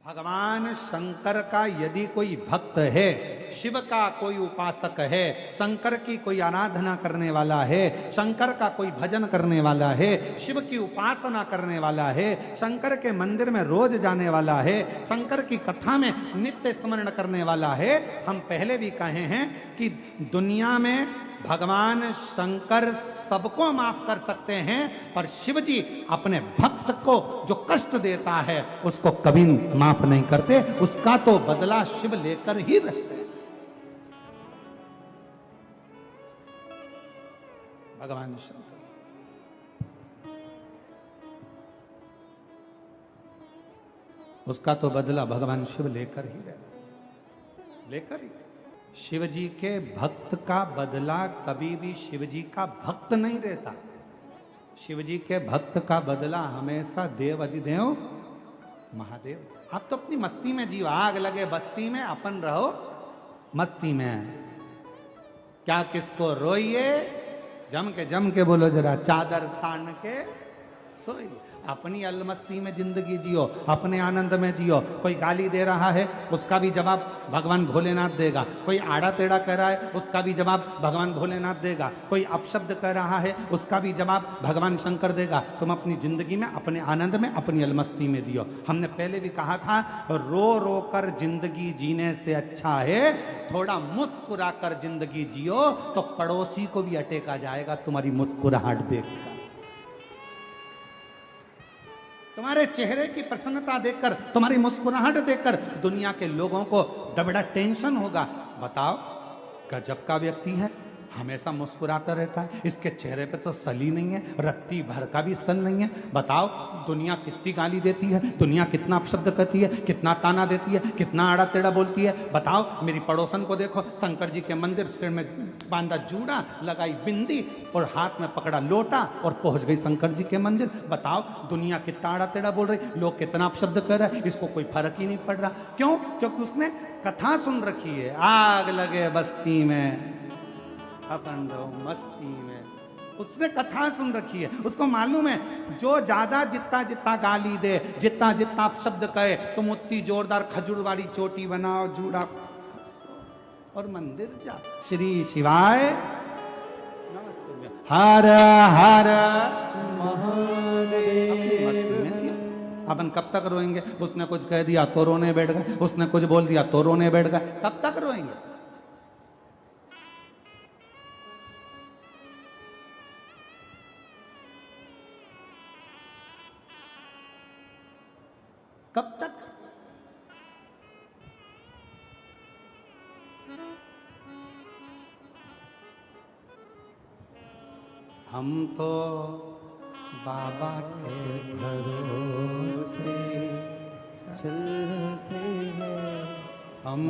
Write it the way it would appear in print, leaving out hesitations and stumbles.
भगवान शंकर का यदि कोई भक्त है, शिव का कोई उपासक है, शंकर की कोई आराधना करने वाला है, शंकर का कोई भजन करने वाला है, शिव की उपासना करने वाला है, शंकर के मंदिर में रोज जाने वाला है, शंकर की कथा में नित्य स्मरण करने वाला है, हम पहले भी कहे हैं कि दुनिया में भगवान शंकर सबको माफ कर सकते हैं, पर शिव जी अपने भक्त को जो कष्ट देता है उसको कभी माफ नहीं करते, उसका तो बदला शिव लेकर ही रहते हैं। भगवान शंकर उसका तो बदला भगवान शिव लेकर ही रहते, लेकर ही। शिव जी के भक्त का बदला कभी भी शिव जी का भक्त नहीं रहता। शिव जी के भक्त का बदला हमेशा देव अधिदेव महादेव। आप तो अपनी मस्ती में जियो, आग लगे बस्ती में अपन रहो मस्ती में, क्या किसको रोइए, जम के बोलो जरा, चादर तान के सोइए। अपनी अलमस्ती में जिंदगी जियो, अपने आनंद में जियो। कोई गाली दे रहा है उसका भी जवाब भगवान भोलेनाथ देगा, कोई आड़ा टेढ़ा कह रहा है उसका भी जवाब भगवान भोलेनाथ देगा, कोई अपशब्द कह रहा है उसका भी जवाब भगवान शंकर देगा। तुम अपनी जिंदगी में अपने आनंद में अपनी अलमस्ती में दियो। हमने पहले भी कहा था, रो रो कर जिंदगी जीने से अच्छा है थोड़ा मुस्कुरा कर जिंदगी जियो, तो पड़ोसी को भी अटेका जाएगा तुम्हारी मुस्कुराहट देखकर। तुम्हारे चेहरे की प्रसन्नता देखकर, तुम्हारी मुस्कुराहट देखकर दुनिया के लोगों को बड़ा टेंशन होगा। बताओ, गजब का व्यक्ति है, हमेशा मुस्कुराता रहता है, इसके चेहरे पे तो सली नहीं है, रत्ती भर का भी सल नहीं है। बताओ, दुनिया कितनी गाली देती है, दुनिया कितना अपशब्द करती है, कितना ताना देती है, कितना आड़ा टेढ़ा बोलती है। बताओ, मेरी पड़ोसन को देखो, शंकर जी के मंदिर, सिर में बांधा जूड़ा, लगाई बिंदी और हाथ में पकड़ा लोटा और पहुंच गई शंकर जी के मंदिर। बताओ, दुनिया कितना आड़ा टेढ़ा बोल रही, लोग कितना अपशब्द कर रहे हैं, इसको कोई फर्क ही नहीं पड़ रहा। क्यों? क्योंकि उसने कथा सुन रखी है, आग लगे बस्ती में अपन रहो मस्ती में। उसने कथा सुन रखी है, उसको मालूम है जो ज्यादा जितना जितना गाली दे, जितना जितना शब्द कहे, तुम उतनी जोरदार खजूर वाली चोटी बनाओ, जूड़ा और मंदिर जा। श्री शिवाय हर हर महादेव। अपन कब तक रोएंगे? उसने कुछ कह दिया तो रोने बैठ गए, उसने कुछ बोल दिया तो रोने बैठ गए, कब तक रोएंगे? कब तक? हम तो बाबा के भरोसे चलते हैं, हम